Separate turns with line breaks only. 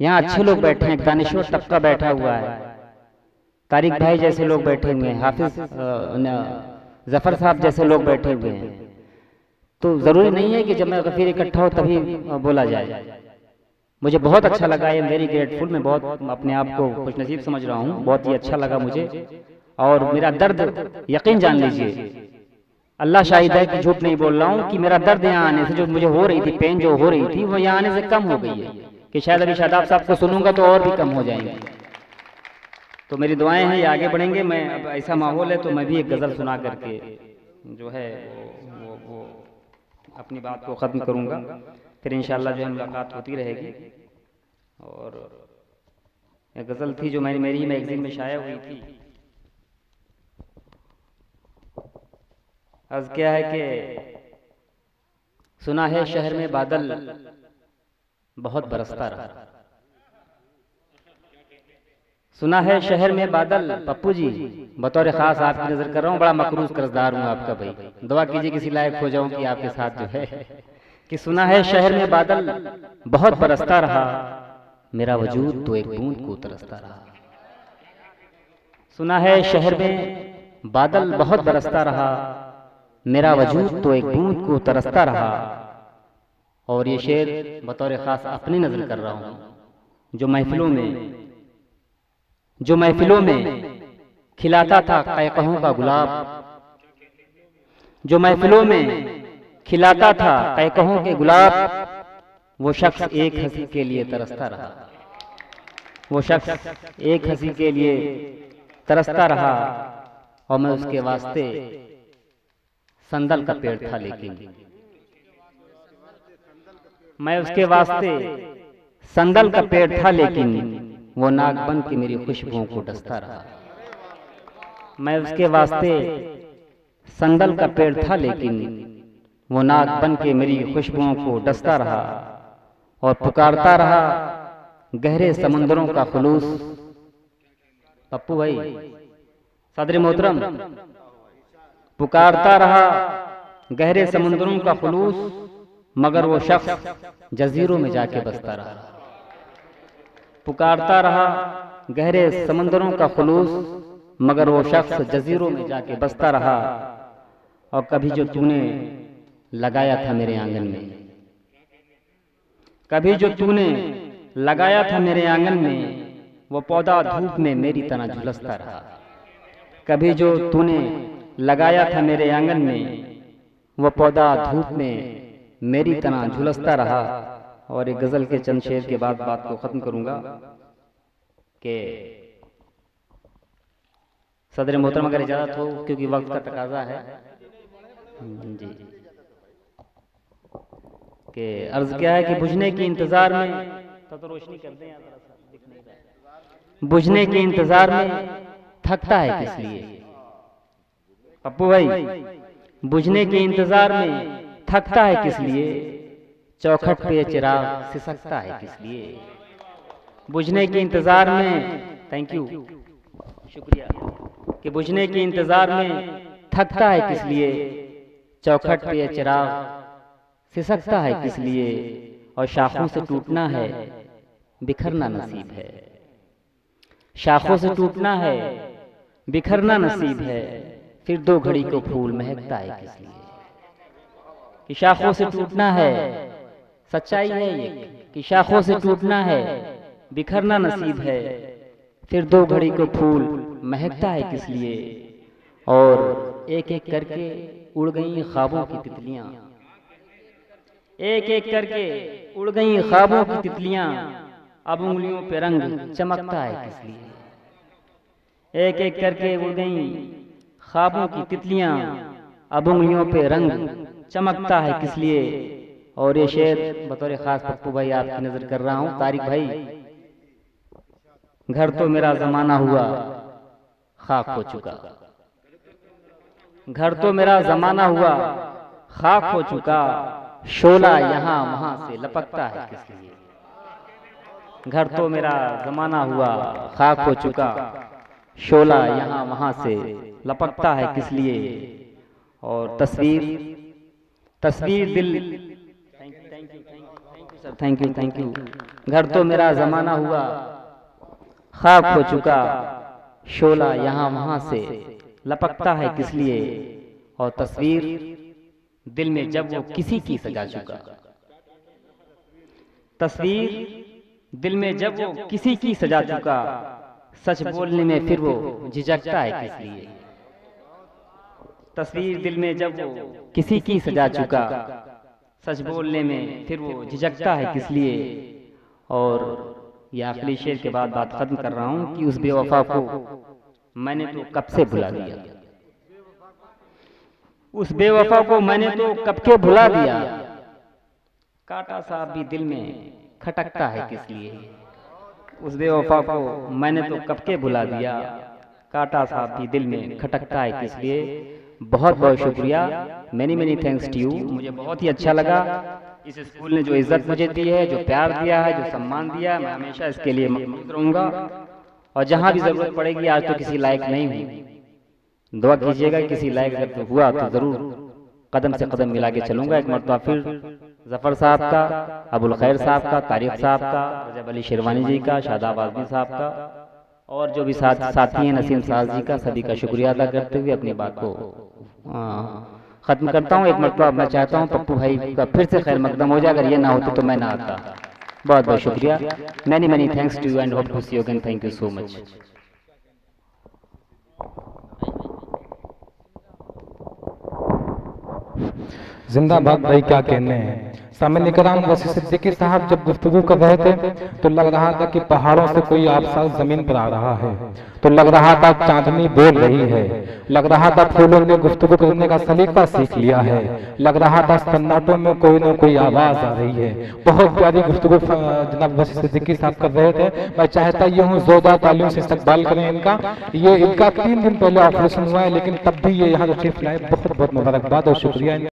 यहाँ अच्छे लोग बैठे हैं, दानिश्वर तबका बैठा हुआ है, तारिक भाई जैसे लोग बैठे हुए हैं, हाफिज जफर साहब जैसे लोग बैठे हुए हैं। तो जरूरी नहीं है कि जब मैं गफीर इकट्ठा हो तभी बोला जाए। मुझे बहुत अच्छा लगा, ये वेरी ग्रेटफुल, मैं बहुत अपने आप को खुशनसीब समझ रहा हूँ, बहुत ही अच्छा लगा मुझे। और मेरा दर्द यकीन जान लीजिए, अल्लाह शाहिद है कि झूठ नहीं बोल रहा हूँ, कि मेरा दर्द यहाँ आने से जो मुझे हो रही थी, पेन जो हो रही थी, वो यहाँ आने से कम हो गई है, कि शायद अभी शादाब साहब को सुनूंगा तो और भी कम हो जाएंगे। तो मेरी दुआएं हैं, ये आगे बढ़ेंगे। मैं अब ऐसा माहौल है तो मैं भी एक गज़ल सुना करके जो है वो अपनी बात को ख़त्म करूँगा, फिर इंशाअल्लाह जो है मुलाकात होती रहेगी। और एक गज़ल थी जो मेरी ही मैगज़ीन में शाया हुई थी। अर्ज़ क्या है कि सुना है शहर में बादल बहुत बरसता रहा, सुना है शहर में बादल। पप्पू जी बतौर खास आपकी नजर कर रहा हूँ, बड़ा मकरूज कर्जदार हूँ आपका भाई, दुआ कीजिए किसी लायक हो जाऊं कि आपके साथ जो है कि सुना है शहर में बादल बहुत बरसता रहा, मेरा वजूद तो एक बूंद को तरसता रहा। सुना है शहर में बादल बहुत बरसता रहा, मेरा वजूद तो एक बूंद को तरसता रहा। और ये शेर बतौर खास अपनी नजर कर रहा हूँ, जो महफिलों में खिलाता था कैकहों का गुलाब, जो महफिलों में खिलाता था कैकहों के गुलाब, वो शख्स एक हंसी के लिए तरसता रहा, वो शख्स एक हंसी के लिए तरसता रहा। और मैं उसके वास्ते संदल का पेड़ था, लेकिन मैं उसके वास्ते संदल का पेड़ था, लेकिन वो नाग बन के मेरी खुशबुओं को डसता रहा। मैं उसके वास्ते संदल का पेड़ था, लेकिन वो नाग बन के मेरी खुशबुओं को डसता रहा। और पुकारता रहा गहरे समंदरों का खुलूस। पप्पू भाई सदर मोहतरम, पुकारता रहा गहरे समंदरों का खुलूस, मगर वो शख्स जजीरों में जाके बसता रहा। पुकारता रहा गहरे समंदरों का खुलूस, मगर वो शख्स जजीरों में जाके बसता रहा। और कभी जो तूने लगाया था मेरे आंगन में, कभी जो तूने लगाया था मेरे आंगन में, वो पौधा धूप में मेरी तरह झुलसता रहा। कभी जो तूने लगाया था मेरे आंगन में, वो पौधा धूप में मेरी तरह झुलसता रहा। और एक गजल के चंद शेर के बाद बात को खत्म करूंगा कि सदर मोहतरम अगर इजाजत हो, क्योंकि वक्त का तकाजा है जी, कि अर्ज क्या है कि बुझने के इंतजार में, तो रोशनी कर दें, बुझने के इंतजार में थकता है किस लिए। पप्पू भाई बुझने के इंतजार में थकता है किस लिए, चौखट पे चिराग सिसकता है किस लिए। बुझने के इंतजार में, थैंक यू शुक्रिया, कि बुझने के इंतजार में थकता है किस लिए, चौखट पे चिराग सिसकता है किस लिए। और शाखों से टूटना है बिखरना नसीब है, शाखों से टूटना है बिखरना नसीब है, फिर दो घड़ी को फूल महकता है किस लिए। कि शाखों से टूटना है, सच्चाई है ये कि शाखों से टूटना है बिखरना नसीब है, फिर दो घड़ी को फूल महकता है किस लिए। और एक एक करके उड़ गई ख्वाबों की तितलियां, एक एक करके उड़ गई ख्वाबों की तितलियां, अब उंगलियों पे रंग चमकता है किस लिए। एक एक करके उड़ गई ख्वाबों की तितलियां, अब उंगलियों पे रंग चमकता है किस लिए। और ये शेर बतौर खास पप्पू भाई आपकी नजर कर रहा हूं। तारिक भाई, घर तो मेरा जमाना हुआ खाक हो चुका, घर तो मेरा जमाना हुआ खाक हो चुका, शोला यहाँ वहां से लपकता है किस लिए। घर तो मेरा जमाना हुआ खाक हो चुका, शोला यहाँ वहां से लपकता है किस लिए। और तस्वीर दिल, thank you sir, thank you. घर तो मेरा जमाना हुआ, खाक हो चुका, शोला यहाँ वहां से लपकता है किस लिए, और तस्वीर दिल में जब वो किसी की सजा चुका, तस्वीर दिल में जब वो किसी की सजा चुका, सच बोलने में फिर वो झिझकता है किस लिए, तस्वीर दिल में जब वो किसी की सजा चुका, सच बोलने में फिर वो झिझकता है किस लिए। और ये आखिरी शेर के बाद बात खत्म कर रहा हूं कि उस बेवफा को मैंने तो कब से भुला दिया, उस बेवफा को मैंने तो कब के भुला दिया, कांटा सा भी दिल में खटकता है किस लिए, उस बेवफा को मैंने तो कब के भुला दिया, कांटा सा भी दिल में खटकता है किस लिए। बहुत बहुत शुक्रिया, मैनी थैंक्स टू यू। मुझे बहुत ही अच्छा लगा, इस स्कूल ने जो इज्जत मुझे दी है, जो प्यार दिया है, जो सम्मान दिया, मैं हमेशा इसके लिए मकबूल रहूंगा। और जहां भी जरूरत पड़ेगी, आज तो किसी लायक नहीं हूं, दुआ कीजिएगा किसी लायक अगर हुआ तो जरूर कदम से कदम मिला के चलूंगा। एक मरतबा फिर जफर साहब का, अबुल खैर साहब का, तारिक साहब का, रजब अली शेरवानी जी का, शादाब आजमी साहब का, और जो भी साथी हैं नसीम साज जी का, सभी का शुक्रिया अदा करते हुए अपनी बात को खत्म करता हूँ। एक मरतबा मैं चाहता हूँ पप्पू भाई का फिर से खैर मकदम हो जाए, अगर ये ना होते तो मैं ना आता। बहुत बहुत शुक्रिया, many thanks to you and hope to see you again. Thank you so much.
जिंदाबाद भाई, क्या कहने हैं। सामने कराम वसी सिद्दीकी साहब जब गुफ्तगू कर रहे थे तो लग रहा था कि पहाड़ों से कोई आबशार जमीन पर आ रहा है, तो लग रहा था चांदनी बोल रही है, लग रहा था फूलों ने गुफ्तगू करने का सलीका सीख लिया है, लग रहा था सन्नाटों में कोई न कोई आवाज आ रही है। बहुत प्यारी गुफ्तगू जनाब वसी सिद्दीकी साहब कर रहे थे। मैं चाहता ये हूँ जोरदार तालियों से इस्तकबाल करें इनका। ये इनका 3 दिन पहले ऑपरेशन हुआ है, लेकिन तब भी ये यहाँ तशरीफ लाए। बहुत बहुत मुबारकबाद और शुक्रिया।